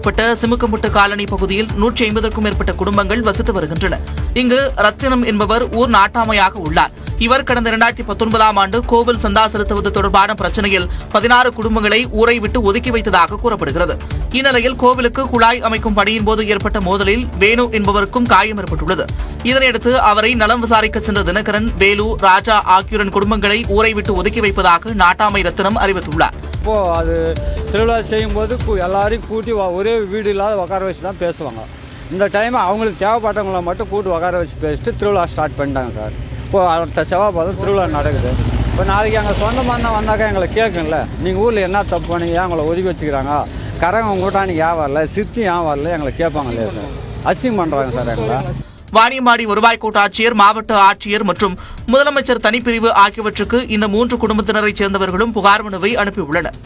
உட்பட்ட சிமுக்கமுட்டு காலனி பகுதியில் 150க்கும் மேற்பட்ட குடும்பங்கள் வசித்து வருகின்றன. இங்கு ரத்தினம் என்பவர் ஊர் நாட்டாமையாக உள்ளார். இவர் கடந்த 2019ஆம் ஆண்டு கோவில் சந்தா செலுத்துவது தொடர்பான பிரச்சனையில் 16 குடும்பங்களை ஊரை விட்டு ஒதுக்கி வைத்ததாக கூறப்படுகிறது. இந்நிலையில் கோவிலுக்கு குழாய் அமைக்கும் பணியின் போது ஏற்பட்ட மோதலில் வேணு என்பவருக்கும் காயம் ஏற்பட்டுள்ளது. இதனையடுத்து அவரை நலம் விசாரிக்க சென்ற தினகரன், வேலு, ராஜா ஆகியோரின் குடும்பங்களை ஊரை விட்டு ஒதுக்கி வைப்பதாக நாட்டாமை ரத்தினம் அறிவித்துள்ளார். இப்போ அது திருவிழா செய்யும்போது எல்லாரையும் கூட்டி ஒரே வீடு இல்லாத உட்கார வச்சு தான் பேசுவாங்க. இந்த டைம் அவங்களுக்கு தேவைப்பட்டவங்களை மட்டும் கூட்டி உட்கார வச்சு பேசிட்டு திருவிழா ஸ்டார்ட் பண்ணிட்டாங்க சார். இப்போ அடுத்த செவ்வாய் பார்த்தா திருவிழா நடக்குது. இப்போ நாளைக்கு எங்கள் சொந்தமாக தான் வந்தாக்கா எங்களை கேட்குங்கள, நீங்கள் ஊரில் என்ன தப்பு பண்ணி ஏன் உங்களை ஒதுக்கி வச்சுக்கிறாங்க, கரங்க உங்கள்கிட்ட அன்றைக்கி ஏன் வரல, சிரிச்சு ஏன் வரல, எங்களை கேட்பாங்க இல்லையா சார். அசிங்கம் பண்ணுறாங்க சார் எங்களை. வாணியம்பாடி வருவாய் கோட்டாட்சியர், மாவட்ட ஆட்சியர் மற்றும் முதலமைச்சர் தனிப்பிரிவு ஆகியவற்றுக்கு இந்த 3 குடும்பத்தினரைச் சேர்ந்தவர்களும் புகார் மனுவை அனுப்பியுள்ளனர்.